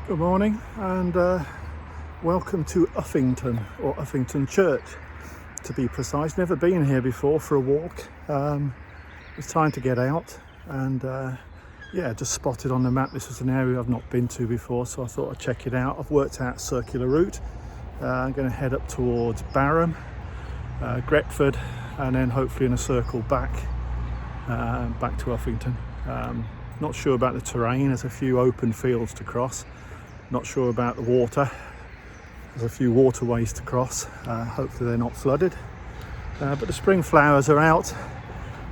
Good morning and welcome to Uffington, or Uffington Church to be precise. Never been here before for a walk. It's time to get out and just spotted on the map this was an area I've not been to before, so I thought I'd check it out. I've worked out a circular route. I'm going to head up towards Barham, Gretford, and then hopefully in a circle back to Uffington. Not sure about the terrain. There's a few open fields to cross. Not sure about the water. There's a few waterways to cross. Hopefully they're not flooded. But the spring flowers are out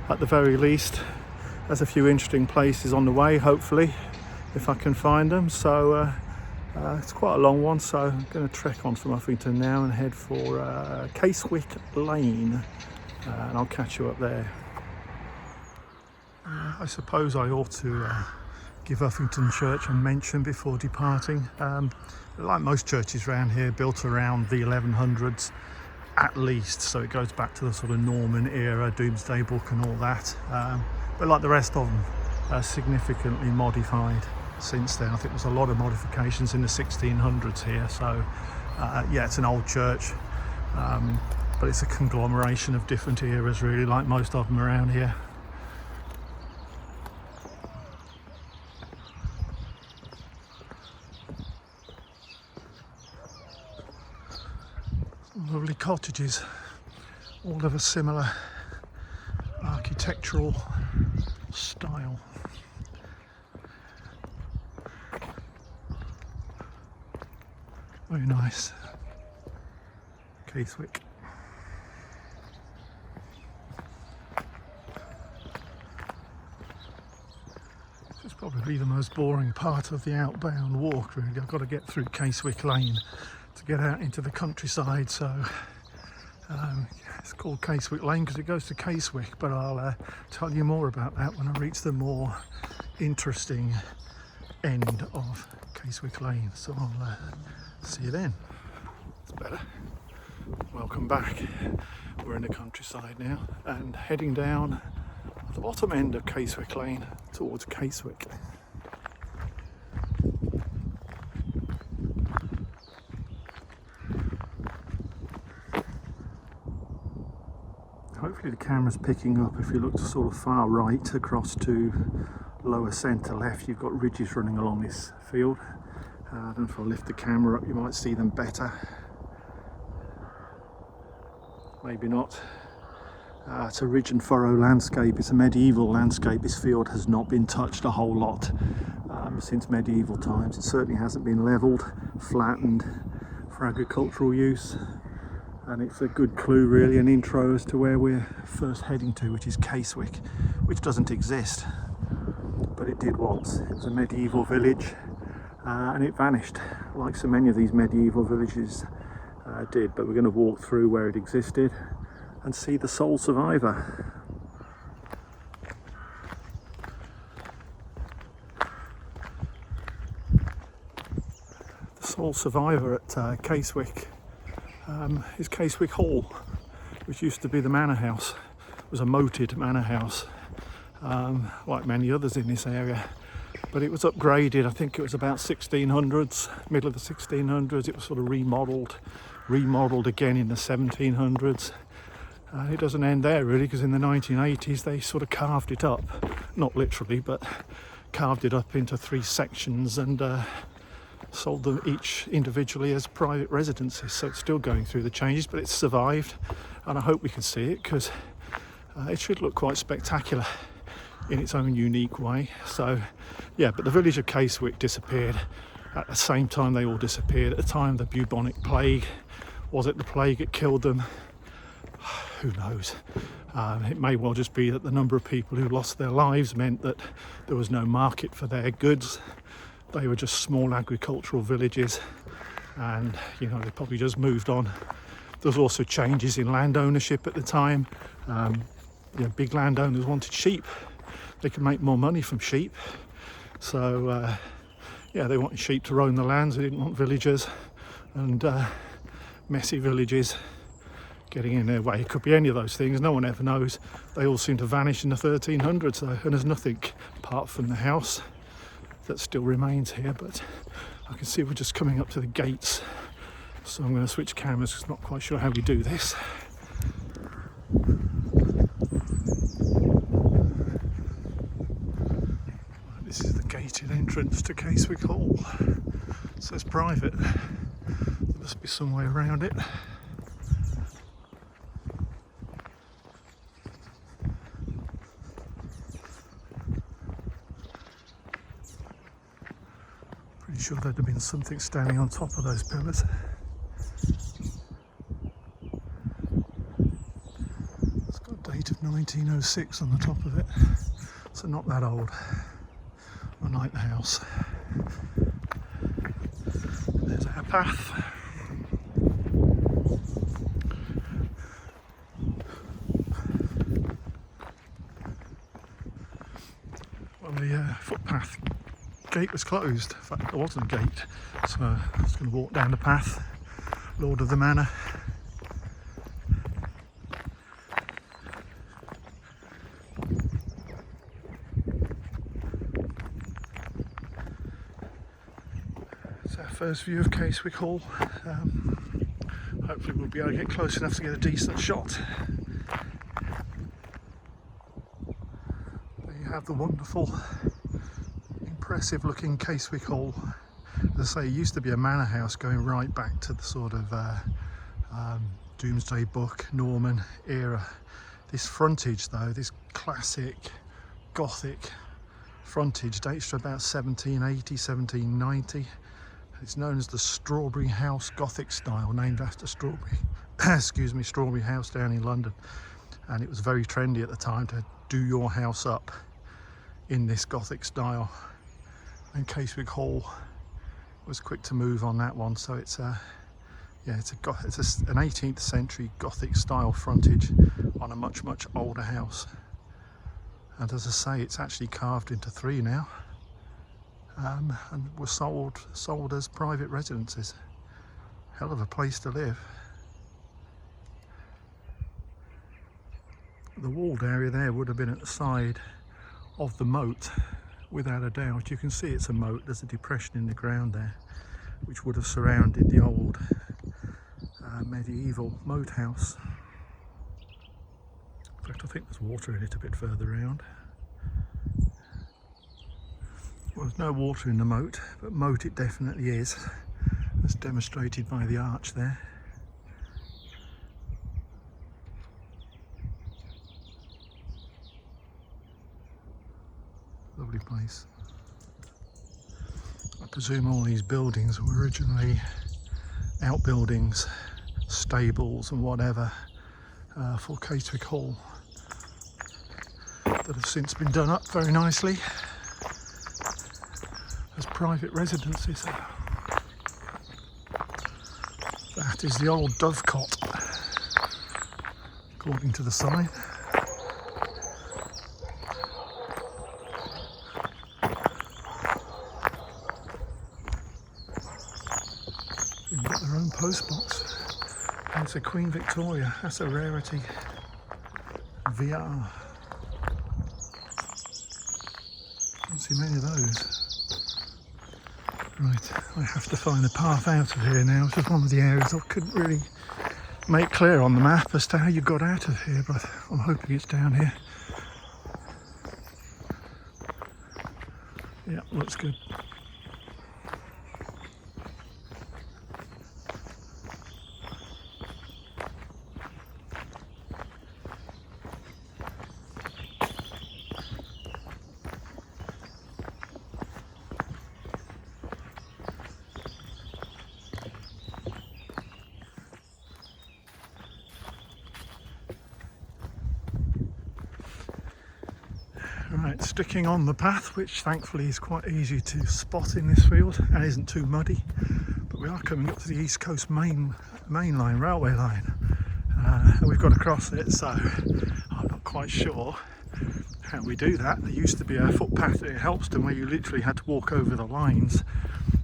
at the very least. There's a few interesting places on the way, hopefully, if I can find them. So it's quite a long one, so I'm going to trek on from Uffington now and head for Casewick Lane. And I'll catch you up there. I suppose I ought to give Uffington Church a mention before departing. Like most churches around here, built around the 1100s at least, so it goes back to the sort of Norman era, Domesday Book and all that. But like the rest of them, significantly modified since then. I think there's a lot of modifications in the 1600s here, so it's an old church, but it's a conglomeration of different eras really, like most of them around here. Lovely cottages, all of a similar architectural style. Very nice. Casewick. This is probably the most boring part of the outbound walk really. I've got to get through Casewick Lane to get out into the countryside, so it's called Casewick Lane because it goes to Casewick, but I'll tell you more about that when I reach the more interesting end of Casewick Lane, so I'll see you then. It's better. Welcome back. We're in the countryside now and heading down the bottom end of Casewick Lane towards Casewick. Hopefully the camera's picking up. If you look to sort of far right across to lower centre left, you've got ridges running along this field. I don't know if I lift the camera up you might see them better. Maybe not. It's a ridge and furrow landscape. It's a medieval landscape. This field has not been touched a whole lot since medieval times. It certainly hasn't been levelled, flattened for agricultural use. And it's a good clue really, an intro as to where we're first heading to, which is Casewick, which doesn't exist, but it did once. It was a medieval village and it vanished, like so many of these medieval villages did, but we're going to walk through where it existed and see the sole survivor. The sole survivor at Casewick is Casewick Hall, which used to be the manor house. It was a moated manor house, like many others in this area, but it was upgraded. I think it was about 1600s, middle of the 1600s. It was sort of remodeled again in the 1700s. It doesn't end there really, because in the 1980s they sort of carved it up, not literally, but carved it up into 3 sections and sold them each individually as private residences, so it's still going through the changes, but it's survived, and I hope we can see it because it should look quite spectacular in its own unique way. So but the village of Casewick disappeared at the same time they all disappeared, at the time of the bubonic plague. Was it the plague that killed them? Who knows? It may well just be that the number of people who lost their lives meant that there was no market for their goods. They were just small agricultural villages, and they probably just moved on. There was also changes in land ownership at the time. Big landowners wanted sheep. They could make more money from sheep, so they wanted sheep to roam the lands. They didn't want villagers and messy villages getting in their way. It could be any of those things, no one ever knows. They all seem to vanish in the 1300s though, and there's nothing apart from the house that still remains here, but I can see we're just coming up to the gates, so I'm going to switch cameras because I'm not quite sure how we do this. Right, this is the gated entrance to Casewick Hall. It says private. There must be some way around it. Pretty sure there'd have been something standing on top of those pillars. It's got a date of 1906 on the top of it, so not that old. I like the house. There's our path. Well, the footpath gate was closed. In fact, there wasn't a gate, so I was going to walk down the path. Lord of the Manor. It's our first view of Casewick Hall. Hopefully we'll be able to get close enough to get a decent shot. There you have the wonderful, impressive looking Casewick Hall. As I say, it used to be a manor house going right back to the sort of Domesday Book, Norman era. This frontage though, this classic Gothic frontage, dates to about 1780, 1790. It's known as the Strawberry House Gothic style, named after Strawberry, Strawberry House down in London. And it was very trendy at the time to do your house up in this Gothic style. And Casewick Hall was quick to move on that one, so it's an 18th century Gothic style frontage on a much older house. And as I say, it's actually carved into three now, and were sold as private residences. Hell of a place to live. The walled area there would have been at the side of the moat, without a doubt. You can see it's a moat. There's a depression in the ground there, which would have surrounded the old medieval moat house. In fact, I think there's water in it a bit further around. Well, there's no water in the moat, but moat it definitely is, as demonstrated by the arch there. Lovely place. I presume all these buildings were originally outbuildings, stables and whatever for Casewick Hall, that have since been done up very nicely as private residences. That is the old dovecot, according to the sign. They've got their own postbox. And it's a Queen Victoria. That's a rarity. VR. Can't see many of those. Right, I have to find a path out of here now. This is one of the areas I couldn't really make clear on the map as to how you got out of here, but I'm hoping it's down here. Yeah, looks good. Right, sticking on the path, which thankfully is quite easy to spot in this field and isn't too muddy, but we are coming up to the East Coast main line, railway line, and we've got to cross it, so I'm not quite sure how we do that. There used to be a footpath at Helpston where you literally had to walk over the lines,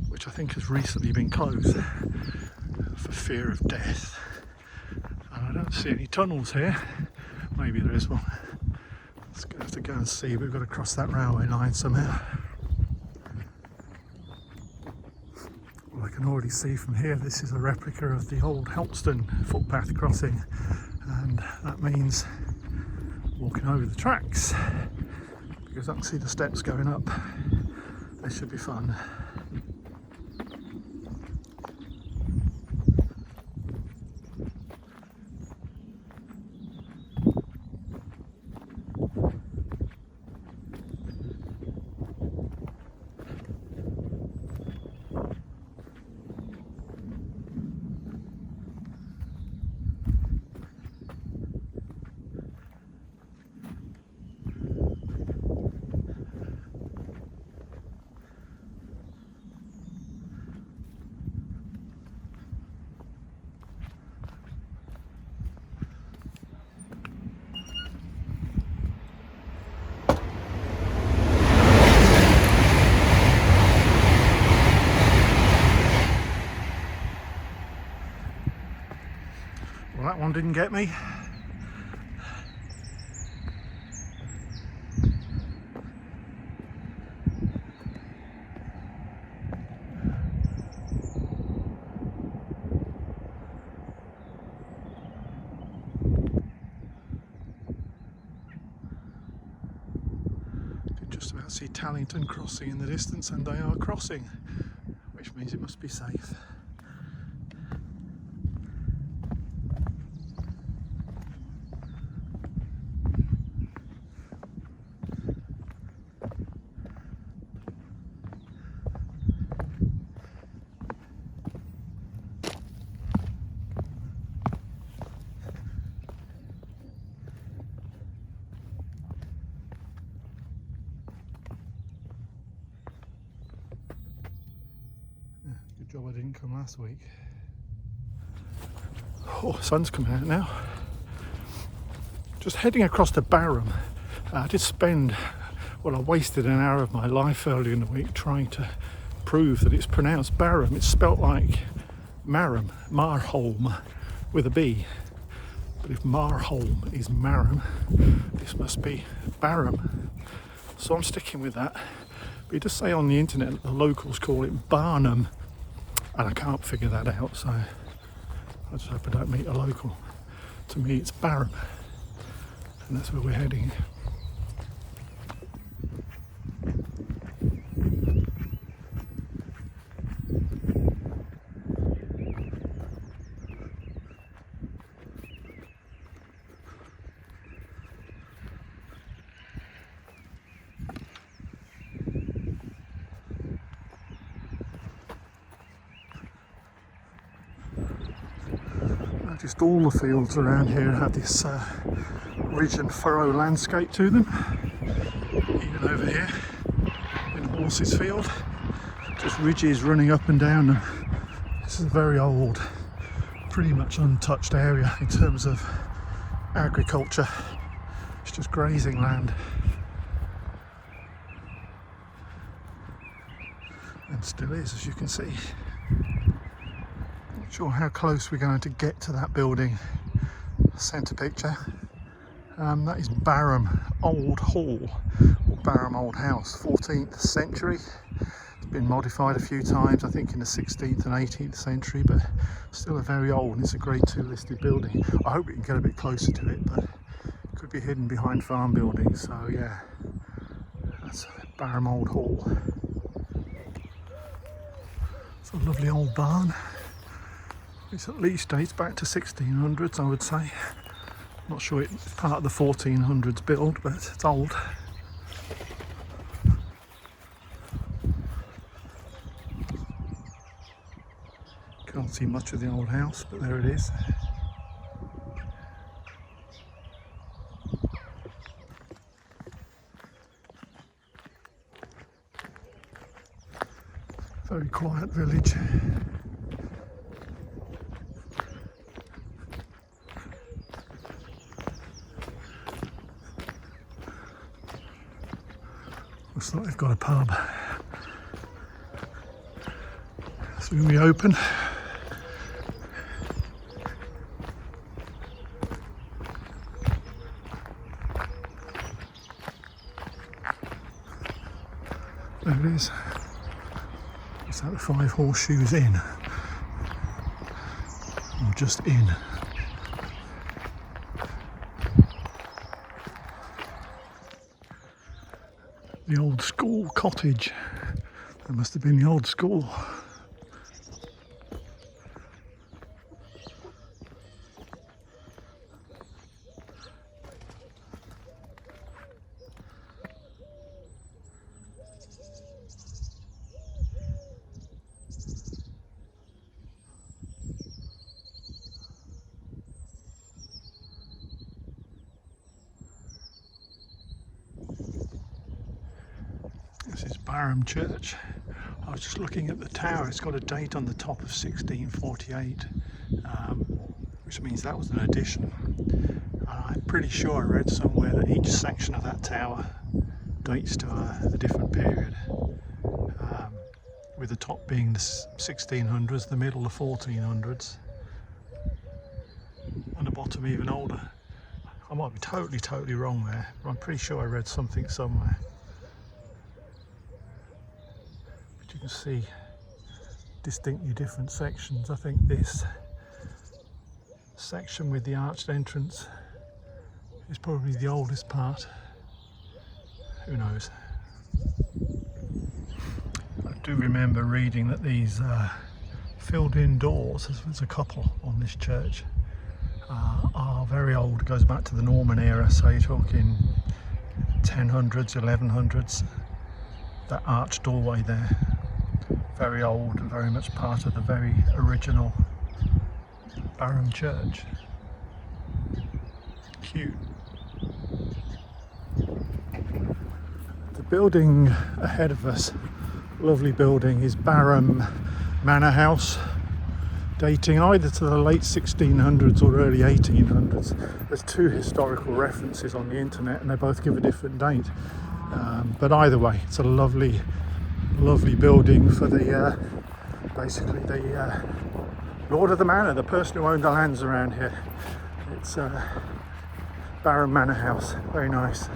which I think has recently been closed for fear of death. And I don't see any tunnels here. Maybe there is one. Let's have to go and see. We've got to cross that railway line somehow. can already see from here, this is a replica of the old Helpston footpath crossing, and that means walking over the tracks, because I can see the steps going up. This should be fun. Well, that one didn't get me. You can just about see Tallington crossing in the distance, and they are crossing, which means it must be safe. Good job I didn't come last week. Oh, sun's come out now. Just heading across to Barham. I did spend, well, I wasted an hour of my life earlier in the week trying to prove that it's pronounced Barham. It's spelt like Marham, Barholm with a B. But if Barholm is Marham, this must be Barham. So I'm sticking with that. But you just say on the internet that the locals call it Barnum, and I can't figure that out, so I just hope I don't meet a local. To me it's Barham, and that's where we're heading. Just all the fields around here have this ridge and furrow landscape to them. Even over here in Horses Field, just ridges running up and down them. This is a very old, pretty much untouched area in terms of agriculture. It's just grazing land. And still is, as you can see. Not sure how close we're going to get to that building. Centre picture. That is Barham Old Hall, or Barham Old House, 14th century. It's been modified a few times, I think in the 16th and 18th century, but still a very old, and it's a Grade 2 listed building. I hope we can get a bit closer to it, but it could be hidden behind farm buildings, so yeah, that's Barham Old Hall. It's a lovely old barn. It at least dates back to 1600s, I would say. Not sure it's part of the 1400s build, but it's old. Can't see much of the old house, but there it is. Very quiet village. Looks like they've got a pub. Soon we open. There it is. It's that the Five Horseshoes Inn? Or just inn? The old school cottage. That must have been the old school. This is Barham Church. I was just looking at the tower. It's got a date on the top of 1648, which means that was an addition. I'm pretty sure I read somewhere that each section of that tower dates to a different period, with the top being the 1600s, the middle the 1400s, and the bottom even older. I might be totally wrong there, but I'm pretty sure I read something somewhere. You can see distinctly different sections. I think this section with the arched entrance is probably the oldest part. Who knows? I do remember reading that these filled in doors, there's a couple on this church, are very old. It goes back to the Norman era, so you're talking 1000s, 1100s. That arched doorway there, very old and very much part of the very original Barham Church. Cute. The building ahead of us, lovely building, is Barham Manor House, dating either to the late 1600s or early 1800s. There's two historical references on the internet and they both give a different date. But either way, it's a lovely building for the basically the lord of the manor, the person who owned the lands around here. It's Barham Manor House, very nice.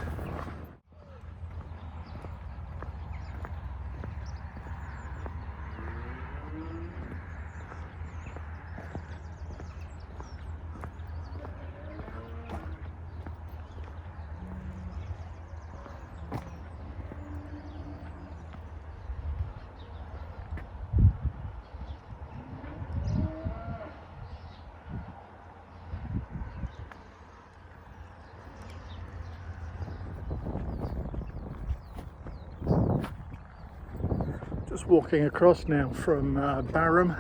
Just walking across now from Barham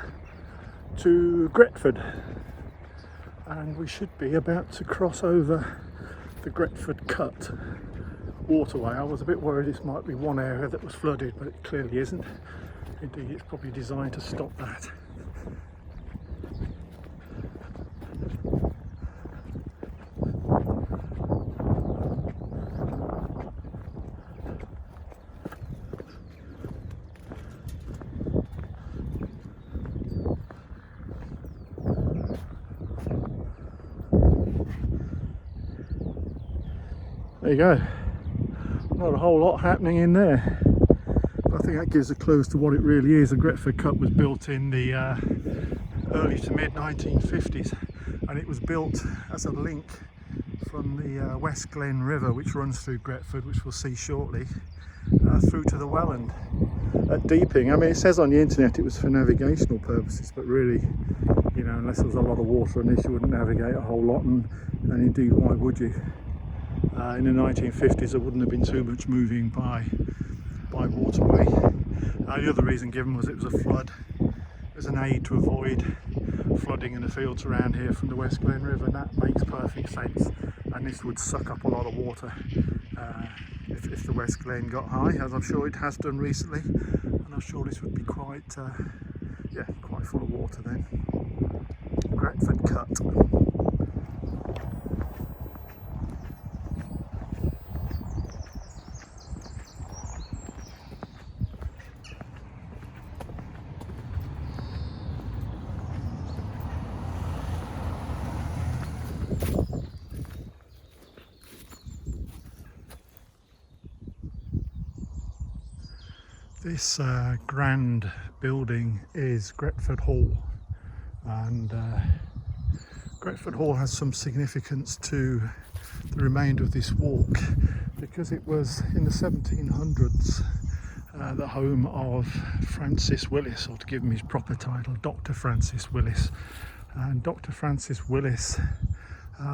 to Gretford, and we should be about to cross over the Gretford Cut Waterway. I was a bit worried this might be one area that was flooded, but it clearly isn't. Indeed, it's probably designed to stop that. There you go. Not a whole lot happening in there. I think that gives a clue as to what it really is. The Gretford Cut was built in the early to mid 1950s, and it was built as a link from the West Glen River, which runs through Gretford, which we'll see shortly, through to the Welland at Deeping. I mean, it says on the internet it was for navigational purposes, but really, you know, unless there was a lot of water on this, you wouldn't navigate a whole lot, and indeed, why would you? In the 1950s there wouldn't have been too much moving by waterway. The other reason given was it was a flood. As an aid to avoid flooding in the fields around here from the West Glen River, and that makes perfect sense, and this would suck up a lot of water if the West Glen got high, as I'm sure it has done recently, and I'm sure this would be quite full of water then. Gretford Cut. This grand building is Greatford Hall, and Greatford Hall has some significance to the remainder of this walk because it was in the 1700s the home of Francis Willis, or to give him his proper title, Dr Francis Willis. And Dr Francis Willis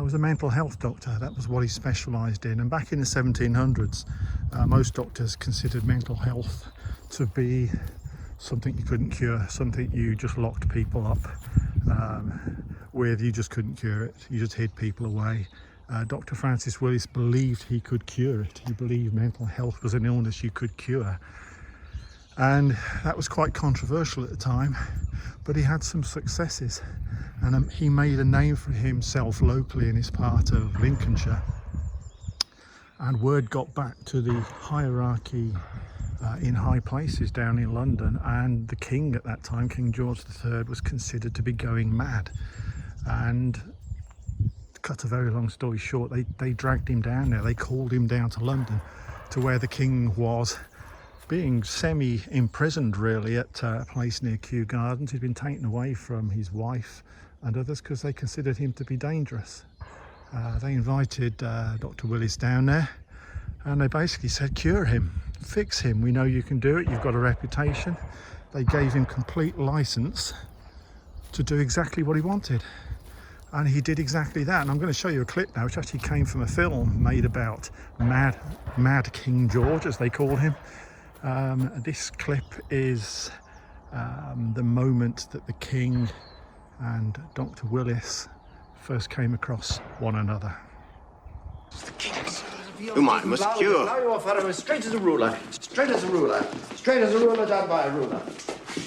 was a mental health doctor. That was what he specialised in. And back in the 1700s, most doctors considered mental health to be something you couldn't cure, something you just locked people up with. You just couldn't cure it. You just hid people away. Dr Francis Willis believed he could cure it. He believed mental health was an illness you could cure. And that was quite controversial at the time, but he had some successes, and he made a name for himself locally in his part of Lincolnshire. And word got back to the hierarchy in high places down in London, and the king at that time, King George III, was considered to be going mad. And to cut a very long story short, they dragged him down there. They called him down to London, to where the king was being semi-imprisoned really at a place near Kew Gardens. He'd been taken away from his wife and others because they considered him to be dangerous. They invited Dr Willis down there, and they basically said, cure him, fix him, we know you can do it, you've got a reputation. They gave him complete license to do exactly what he wanted, and he did exactly that. And I'm going to show you a clip now which actually came from a film made about Mad King George, as they called him. This clip is the moment that the king and Dr Willis first came across one another. The king's whom I must cure. Now your fellow is straight as a ruler, straight as a ruler, straight as a ruler done by a ruler.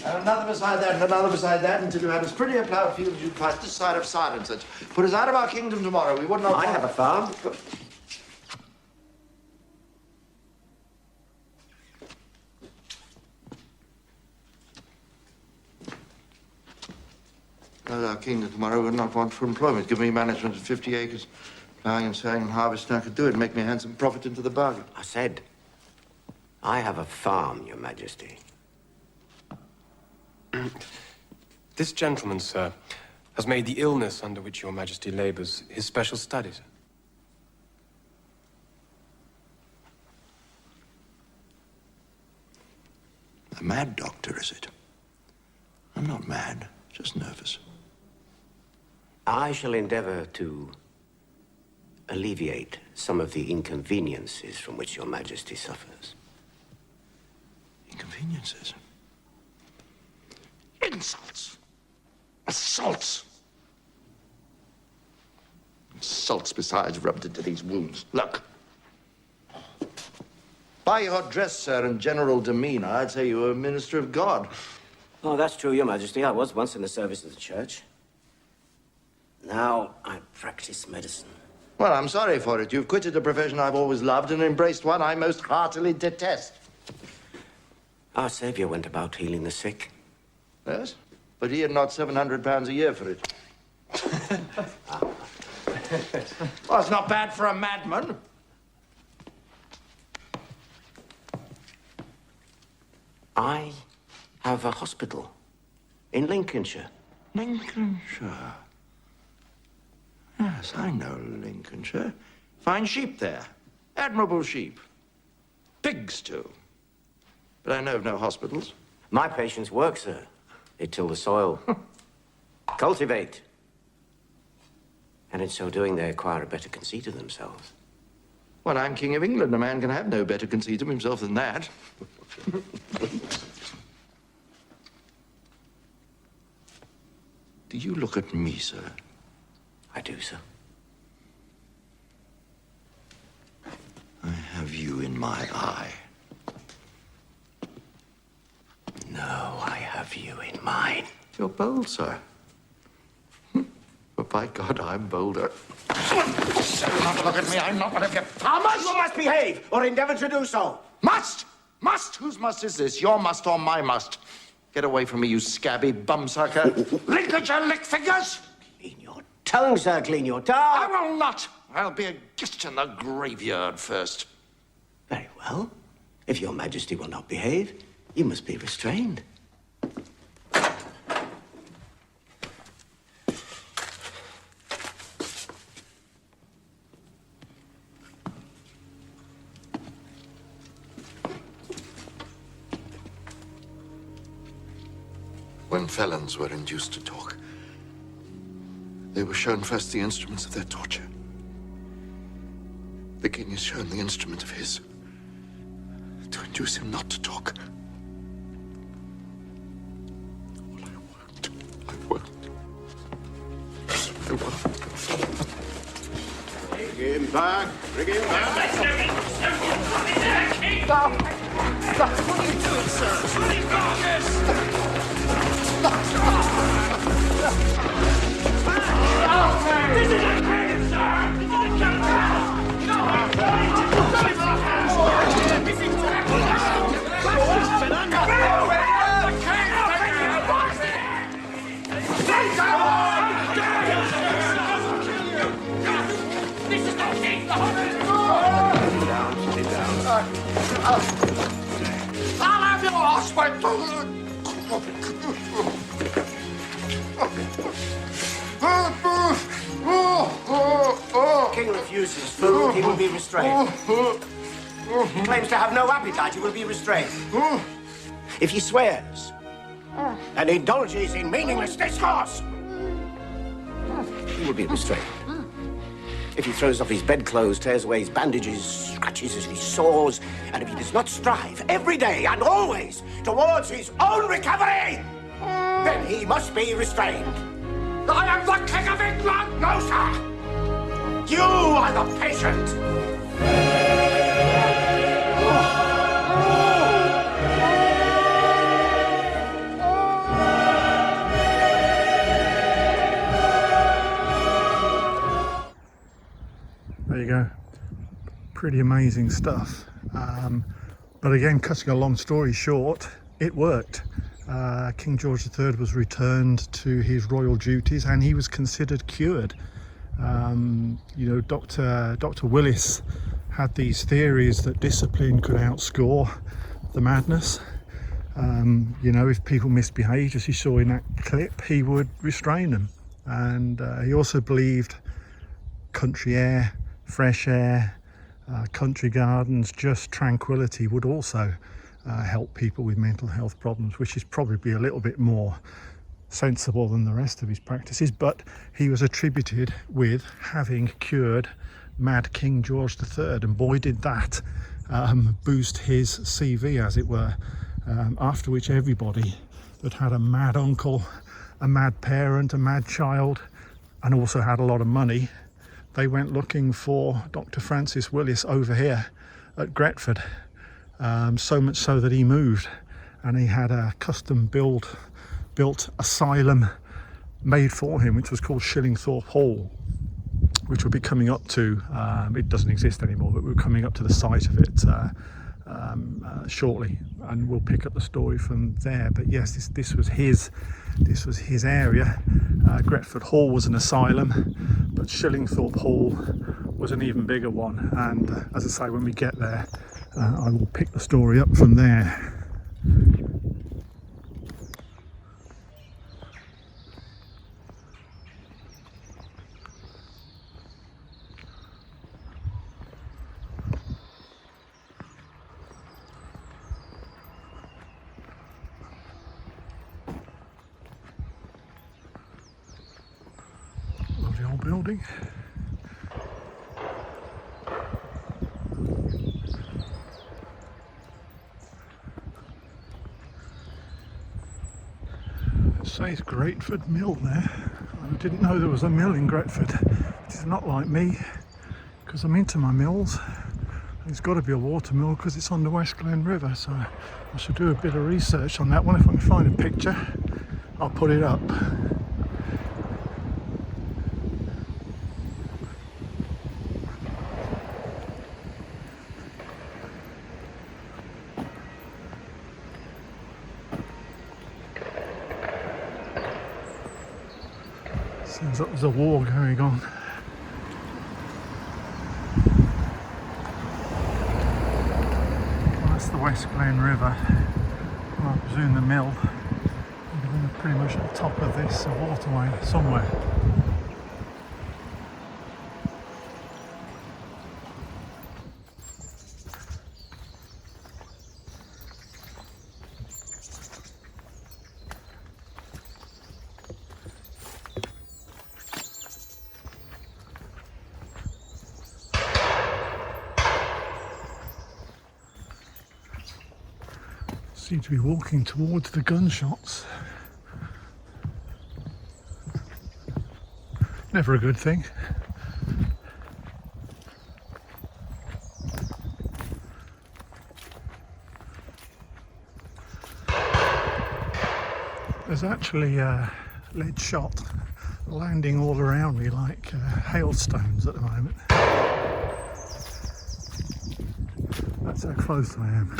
And another beside that, and another beside that, until you had as pretty a ploughed field as you'd find this side of Silencers. Put us out of our kingdom tomorrow. We would not. I have a farm. Our kingdom tomorrow would not want for employment. Give me management of 50 acres. Ploughing and sowing and harvesting, I could do it and make me a handsome profit into the bargain. I said, I have a farm, Your Majesty. This gentleman, sir, has made the illness under which Your Majesty labours his special study. A mad doctor, is it? I'm not mad, just nervous. I shall endeavour to alleviate some of the inconveniences from which Your Majesty suffers. Inconveniences? Insults! Assaults! Insults, besides, rubbed into these wounds. Look. By your dress, sir, and general demeanour, I'd say you were a minister of God. Oh, that's true, Your Majesty. I was once in the service of the church. Now I practice medicine. Well, I'm sorry for it. You've quitted a profession I've always loved and embraced one I most heartily detest. Our Saviour went about healing the sick. Yes? But he had not £700 a year for it. Well, it's not bad for a madman. I have a hospital in Lincolnshire. Lincolnshire? Yes, I know Lincolnshire. Fine sheep there. Admirable sheep. Pigs, too. But I know of no hospitals. My patients work, sir. They till the soil. Cultivate. And in so doing, they acquire a better conceit of themselves. Well, I'm King of England. A man can have no better conceit of himself than that. Do you look at me, sir? I do, sir. I have you in my eye. No, I have you in mine. You're bold, sir. But by God, I'm bolder. Sir, not look at me. I'm not one of your farmers. You must behave, or endeavour to do so. Must! Must! Whose must is this? Your must or my must? Get away from me, you scabby bumsucker. Lincolnshire lick fingers! Clean your tongue, sir. Clean your tongue. I will not. I'll be a guest in the graveyard first. Very well. If Your Majesty will not behave, You must be restrained. When felons were induced to talk, they were shown first the instruments of their torture. The king is shown the instrument of his to induce him not to talk. Well, I won't. Bring him back. Bring him back. Stop! Stop! What are you doing, sir? Bloody carcass! This is a crime, sir! This is a capital! This is not King! Sit down. I'll have your horse whipped! The king refuses food, he will be restrained. He claims to have no appetite, he will be restrained. If he swears and indulges in meaningless discourse, he will be restrained. If he throws off his bedclothes, tears away his bandages, scratches his sores, and if he does not strive every day and always towards his own recovery, then he must be restrained. I am the King of England! No, sir! You are the patient! There you go. Pretty amazing stuff. But again, cutting a long story short, it worked. King George III was returned to his royal duties and he was considered cured. Dr Willis had these theories that discipline could outscore the madness. If people misbehaved, as you saw in that clip, he would restrain them. And he also believed country air, fresh air, country gardens, just tranquility would also help people with mental health problems, which is probably a little bit more sensible than the rest of his practices. But he was attributed with having cured Mad King George III, and boy did that boost his CV, as it were, after which everybody that had a mad uncle, a mad parent, a mad child, and also had a lot of money, they went looking for Dr Francis Willis over here at Greatford. So much so that he moved and he had a custom built asylum made for him, which was called Shillingworth Hall, which we'll be coming up to. It doesn't exist anymore, but we're coming up to the site of it shortly, and we'll pick up the story from there. But yes, this was his area. Greatford Hall was an asylum, but Shillingworth Hall was an even bigger one. And as I say, when we get there, I will pick the story up from there. Lovely old building. It says Greatford Mill there. I didn't know there was a mill in Greatford. It's not like me, because I'm into my mills. It's got to be a water mill because it's on the West Glen River, so I should do a bit of research on that one. If I can find a picture, I'll put it up. Seems like there's a war going on. That's the West Glen River. I presume the mill would have been pretty much at the top of this waterway somewhere. Seem to be walking towards the gunshots. Never a good thing. There's actually lead shot landing all around me like hailstones at the moment. That's how close I am.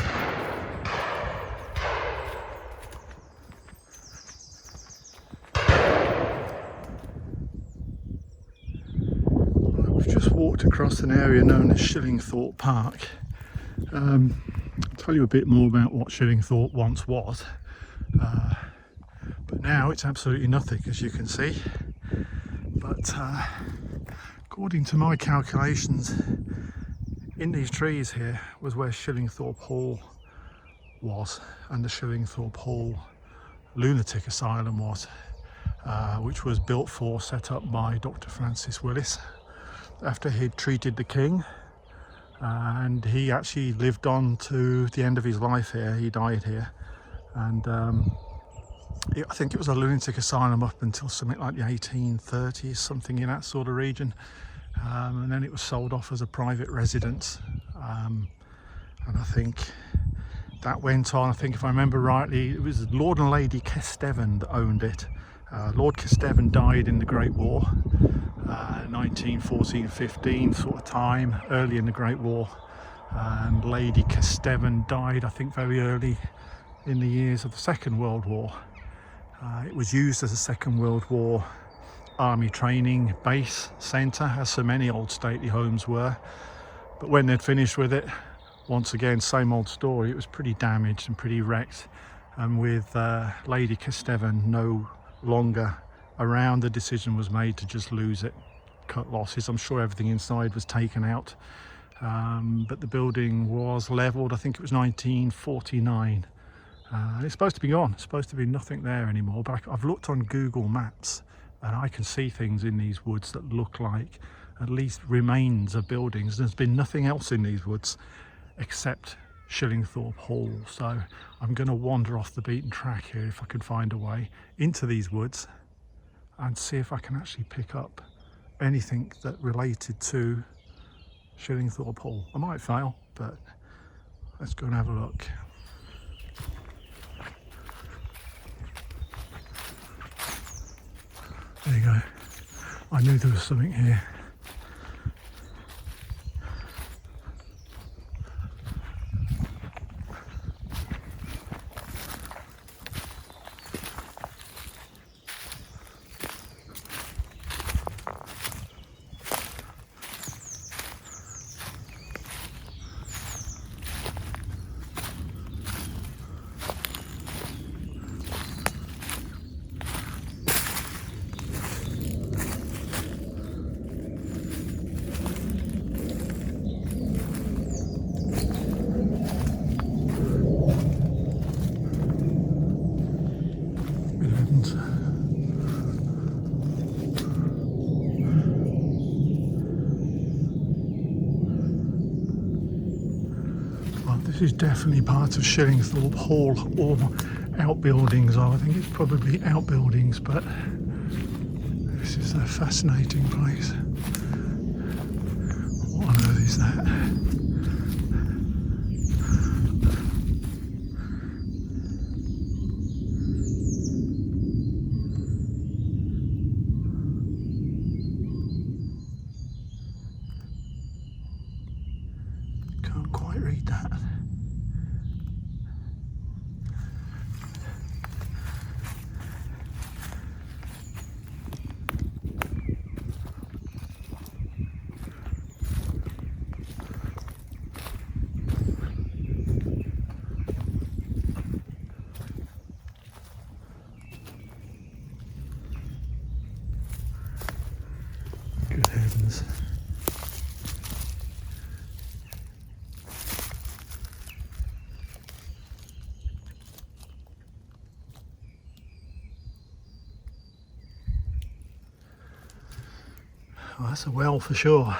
Walked across an area known as Shillingthorpe Park. I'll tell you a bit more about what Shillingthorpe once was, but now it's absolutely nothing, as you can see. But according to my calculations, in these trees here was where Shillingthorpe Hall was, and the Shillingthorpe Hall lunatic asylum was, which was built for, set up by Dr Francis Willis after he'd treated the king, and he actually lived on to the end of his life here. He died here, and I think it was a lunatic asylum up until something like the 1830s, something in that sort of region, and then it was sold off as a private residence, and I think that went on. I think, if I remember rightly, it was Lord and Lady Kesteven that owned it. Lord Kesteven died in the Great War, 1914-15 sort of time, early in the Great War, and Lady Kesteven died, I think, very early in the years of the Second World War. It was used as a Second World War army training base centre, as so many old stately homes were, but when they'd finished with it, once again, same old story, it was pretty damaged and pretty wrecked, and with Lady Kesteven no longer around, the decision was made to just lose it, cut losses. I'm sure everything inside was taken out, but the building was levelled, I think it was 1949, and it's supposed to be gone. It's supposed to be nothing there anymore, but I've looked on Google Maps and I can see things in these woods that look like at least remains of buildings. There's been nothing else in these woods except Shillingthorpe Hall, so I'm going to wander off the beaten track here, if I can find a way, into these woods and see if I can actually pick up anything that related to Shillingthorpe Hall. I might fail, but let's go and have a look. There you go. I knew there was something here. This is definitely part of Shillingthorpe Hall, or outbuildings. I think it's probably outbuildings, but this is a fascinating place. What on earth is that? Can't quite read that. gardens. Well, that's a well for sure.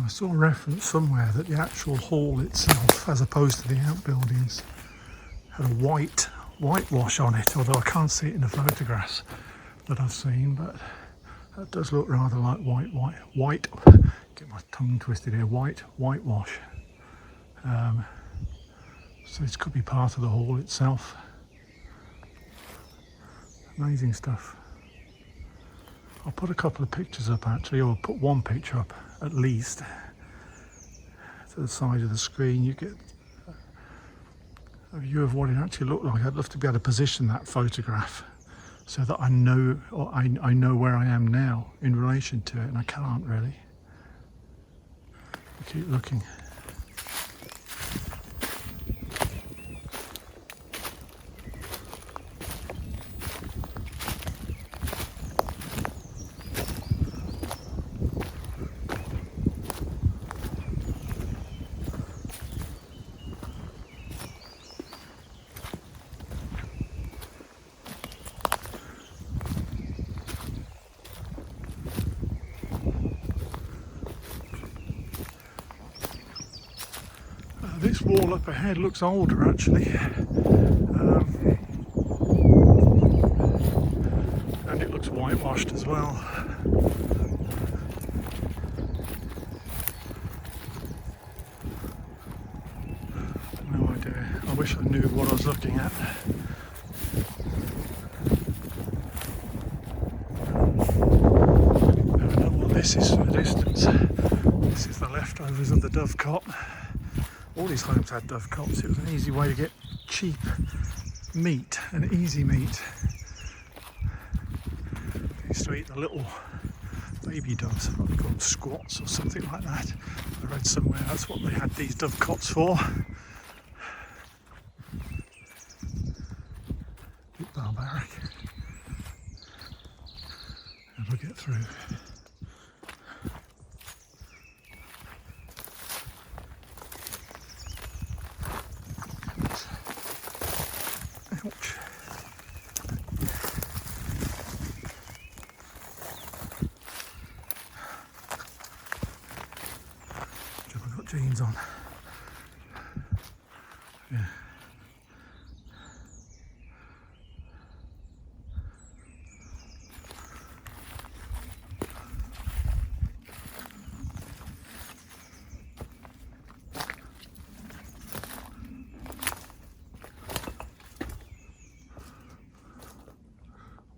I saw a reference somewhere that the actual hall itself, as opposed to the outbuildings, had a whitewash on it, although I can't see it in the photographs that I've seen, but that does look rather like white, get my tongue twisted here, whitewash. So this could be part of the hall itself. Amazing stuff. I'll put a couple of pictures up actually, or put one picture up at least to the side of the screen. You get a view of what it actually looked like. I'd love to be able to position that photograph so that I know, or I know where I am now in relation to it, and I can't really. I keep looking. This wall up ahead looks older actually, and it looks whitewashed as well. No idea, I wish I knew what I was looking at. I don't know what this is from a distance. This is the leftovers of the dovecot. All these homes had dovecots. It was an easy way to get cheap meat and easy meat. They used to eat the little baby doves, what they call them, squats or something like that. I read somewhere that's what they had these dovecots for. A bit barbaric. How do we get through? Jeans on. Yeah.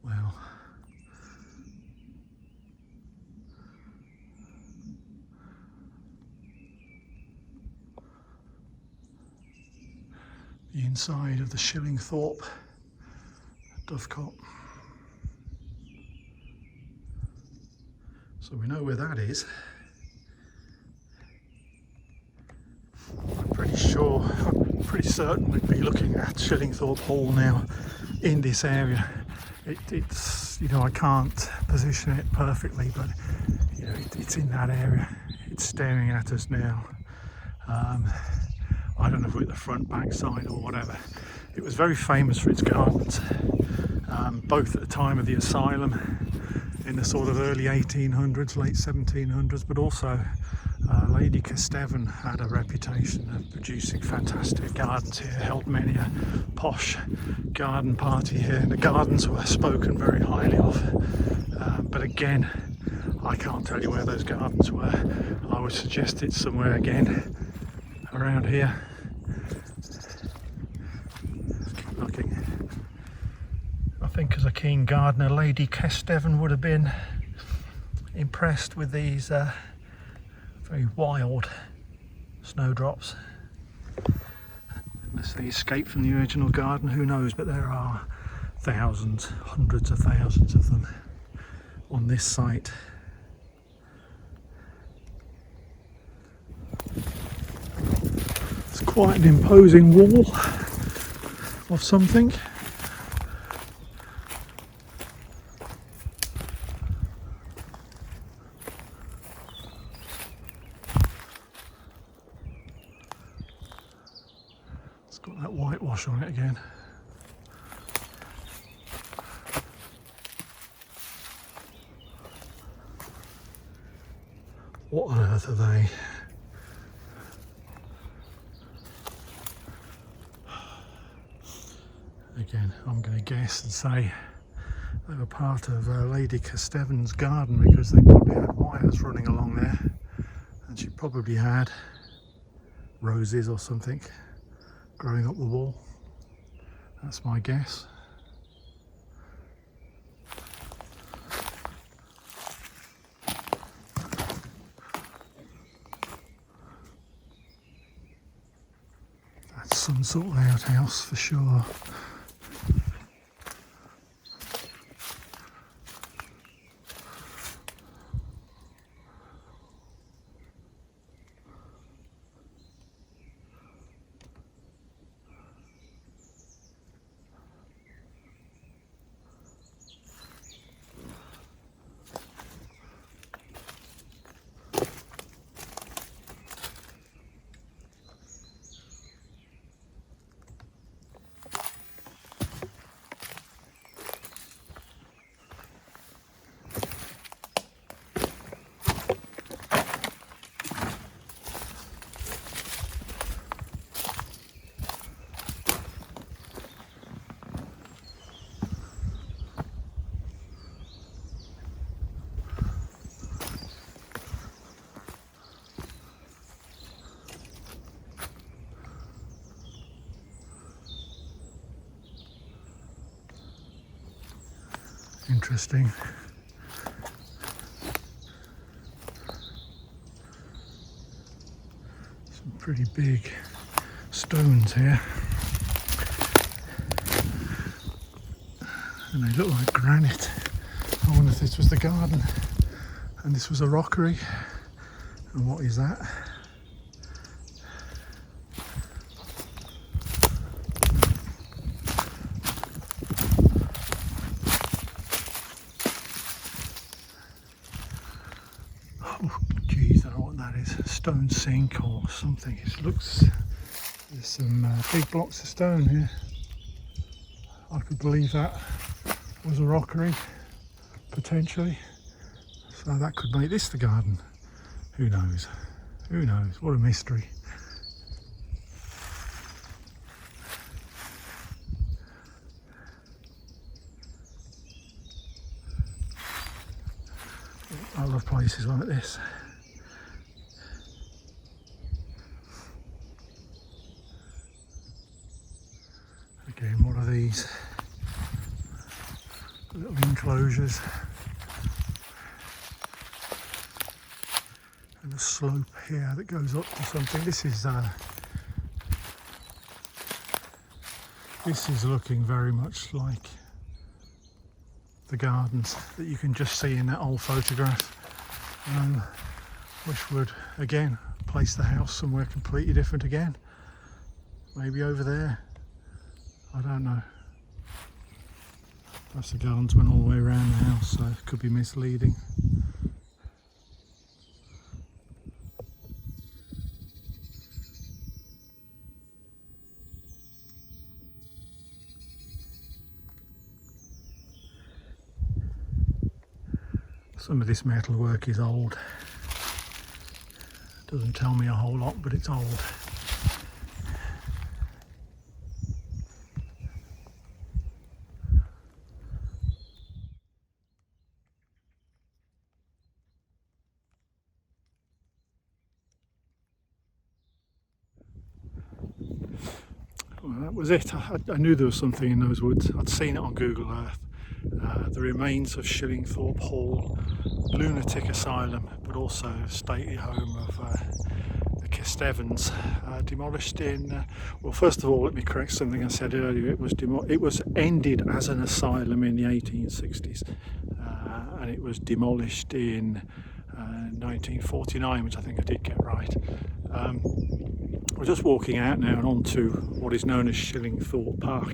Well. The inside of the Shillingthorpe dovecot. So we know where that is. I'm pretty certain we'd be looking at Shillingthorpe Hall now in this area. It's, you know, I can't position it perfectly, but you know, it's in that area. It's staring at us now. I don't know if we're at the front, back side or whatever. It was very famous for its gardens, both at the time of the asylum in the sort of early 1800s, late 1700s, but also Lady Kesteven had a reputation of producing fantastic gardens here, held many a posh garden party here, and the gardens were spoken very highly of. But again, I can't tell you where those gardens were. I would suggest it's somewhere again around here. Looking. I think as a keen gardener, Lady Kesteven would have been impressed with these very wild snowdrops. Unless they escape from the original garden, who knows, but there are thousands, hundreds of thousands of them on this site. It's quite an imposing wall of something. It's got that whitewash on it again. What on earth are they? Again, I'm going to guess and say they were part of Lady Castevan's garden, because they probably had wires running along there, and she probably had roses or something growing up the wall. That's my guess. That's some sort of outhouse for sure. Interesting. Some pretty big stones here. And they look like granite. I wonder if this was the garden and this was a rockery. And what is that? Stone sink or something. It looks, there's some big blocks of stone here. I could believe that was a rockery, potentially. So that could make this the garden. Who knows? Who knows? What a mystery. I love places like this. Again, what are these little enclosures? And a slope here that goes up to something. This is looking very much like the gardens that you can just see in that old photograph, which would again place the house somewhere completely different again. Maybe over there. I don't know. Perhaps the gardens went all the way around the house, so it could be misleading. Some of this metalwork is old. Doesn't tell me a whole lot, but it's old. Well, that was it. I knew there was something in those woods. I'd seen it on Google Earth, the remains of Shillingthorpe Hall, lunatic asylum, but also stately home of the Kestevens, demolished in, well, first of all, let me correct something I said earlier. It was ended as an asylum in the 1860s, and it was demolished in 1949, which I think I did get right. We're just walking out now and onto what is known as Shillingthorpe Park.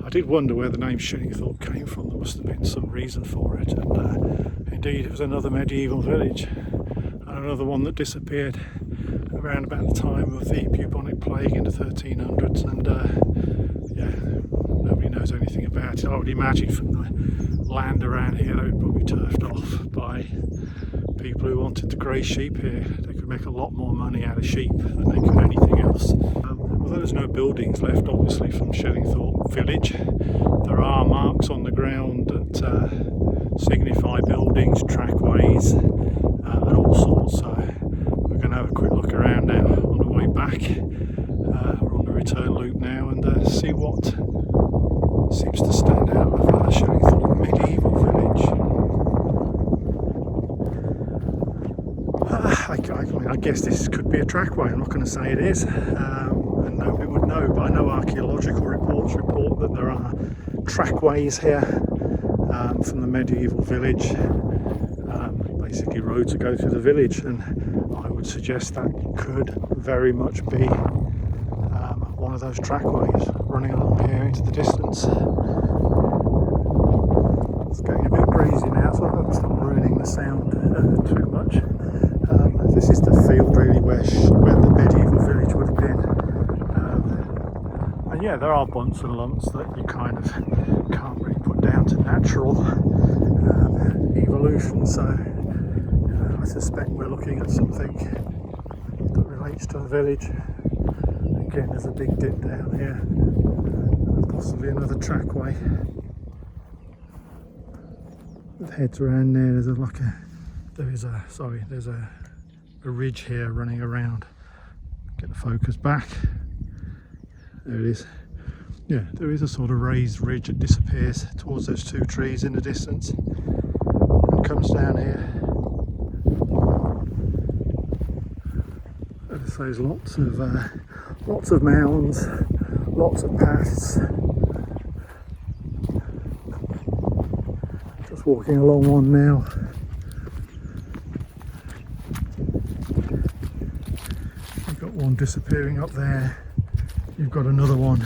I did wonder where the name Shillingthorpe came from. There must have been some reason for it, and indeed it was another medieval village, and another one that disappeared around about the time of the bubonic plague in the 1300s, and yeah, nobody knows anything about it. I would imagine from the land around here they were probably turfed off by people who wanted to graze sheep here. They could make a lot more money out of sheep than they could anything else. Although there's no buildings left, obviously, from Shillingthorpe village, there are marks on the ground that signify buildings, trackways, and all sorts. So we're going to have a quick look around now on the way back. We're on the return loop now, and see what seems to stand out of Shillingthorpe medieval village. I guess this could be a trackway. I'm not going to say it is, and nobody would know, but I know archaeological reports report that there are trackways here from the medieval village, basically roads that go through the village, and I would suggest that could very much be one of those trackways running along here into the distance. It's getting a bit breezy now, so I hope it's not ruining the sound too much. This is the field really where the medieval village would have been. And yeah, there are bumps and lumps that you kind of can't really put down to natural evolution, so I suspect we're looking at something that relates to the village. Again, there's a big dip down here, and possibly another trackway. It heads around there. There's a ridge here running around. Get the focus back. There it is. Yeah, there is a sort of raised ridge that disappears towards those two trees in the distance and comes down here. And so there's lots of mounds, lots of paths. Just walking along one now. One disappearing up there, you've got another one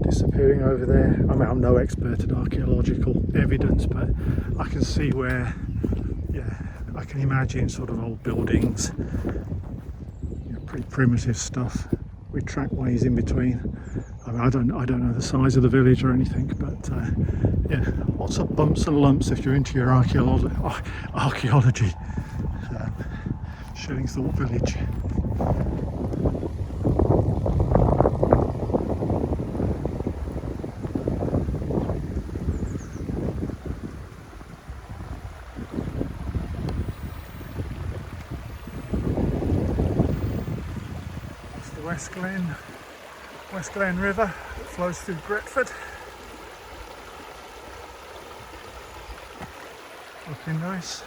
disappearing over there. I mean, I'm no expert at archaeological evidence, but I can see where, yeah, I can imagine sort of old buildings, pretty primitive stuff with trackways in between. I mean, I don't know the size of the village or anything, but yeah, lots of bumps and lumps if you're into your archaeology. Shillingthorpe village. It's the West Glen River that flows through Gretford. Looking nice.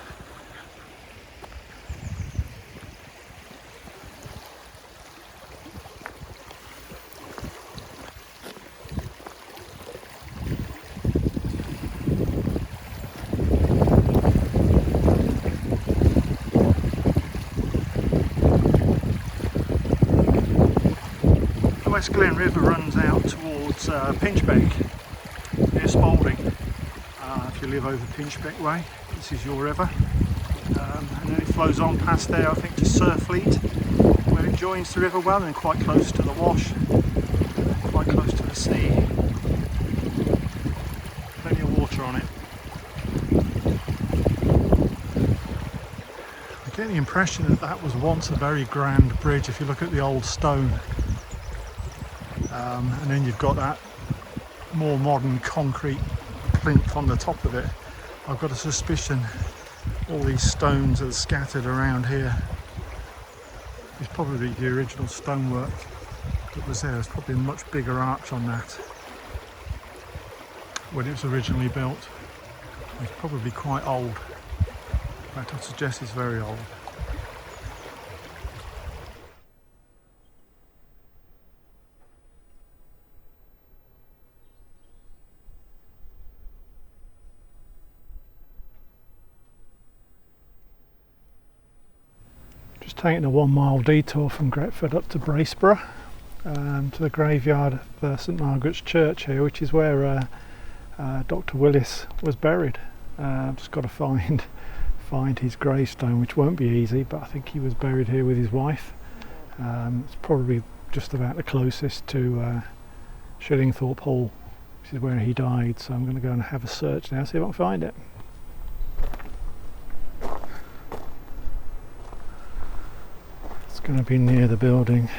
West Glen River runs out towards Pinchbeck, near Spalding. If you live over Pinchbeck Way, this is your river. And then it flows on past there, I think, to Surfleet, where it joins the River Well, and quite close to the Wash, quite close to the sea. Plenty of water on it. I get the impression that that was once a very grand bridge if you look at the old stone. And then you've got that more modern concrete plinth on the top of it. I've got a suspicion all these stones that are scattered around here is probably the original stonework that was there. There's probably a much bigger arch on that. when it was originally built. It's probably quite old. In fact, I'd suggest it's very old. Just taking a 1 mile detour from Gretford up to Braceborough, to the graveyard of St Margaret's Church here, which is where Dr Willis was buried. I've just got to find his gravestone, which won't be easy, but I think he was buried here with his wife. It's probably just about the closest to Shillingworth Hall, which is where he died, so I'm going to go and have a search now, see if I can find it. It's going to be near the building.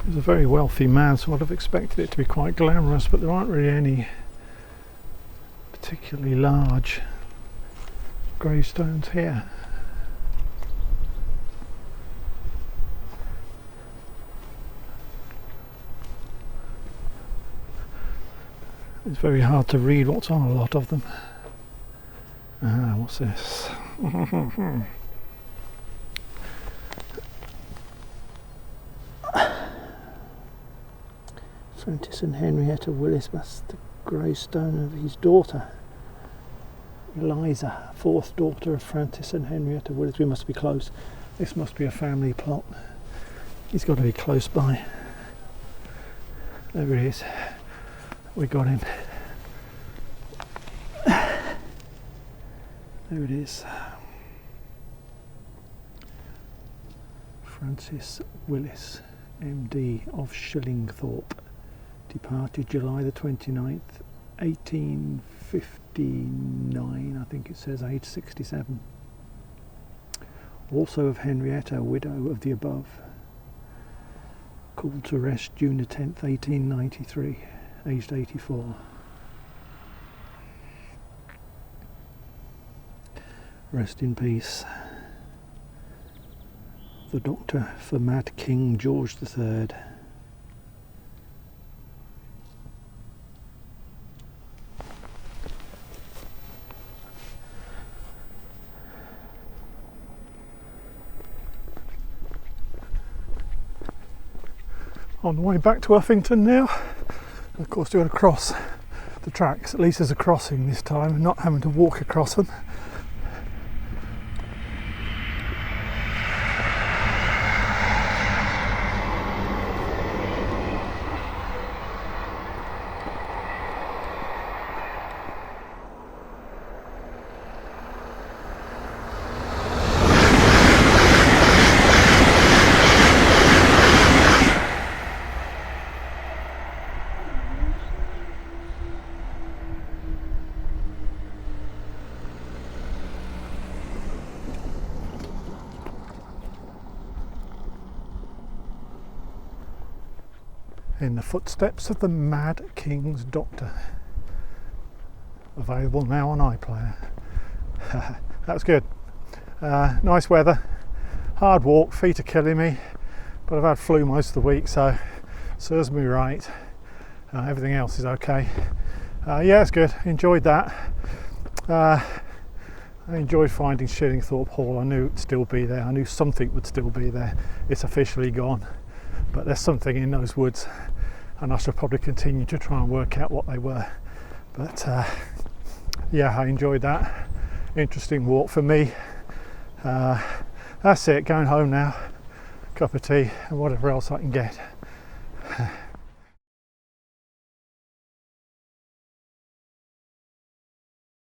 He was a very wealthy man, so I'd have expected it to be quite glamorous, but there aren't really any particularly large gravestones here. It's very hard to read what's on a lot of them. What's this? Francis and Henrietta Willis, that's the gravestone of his daughter, Eliza, fourth daughter of Francis and Henrietta Willis. We must be close. This must be a family plot. He's got to be close by. There he is. We got him. There it is. Francis Willis, MD of Shillingthorpe, departed July the 29th, 1859, I think it says, age 67. Also of Henrietta, widow of the above. Called to rest June the 10th, 1893, aged 84. Rest in peace. The doctor for Mad King George III. On the way back to Uffington now. Of course, you've got to cross the tracks. At least there's a crossing this time, and not having to walk across them. In the footsteps of the Mad King's Doctor. Available now on iPlayer. That was good. Nice weather. Hard walk, feet are killing me, but I've had flu most of the week, so serves me right. Everything else is okay. Yeah, it's good. Enjoyed that. I enjoyed finding Shillingworth Hall. I knew it'd still be there. I knew something would still be there. It's officially gone, but there's something in those woods, and I shall probably continue to try and work out what they were. But yeah, I enjoyed that. Interesting walk for me. That's it, going home now. Cup of tea and whatever else I can get.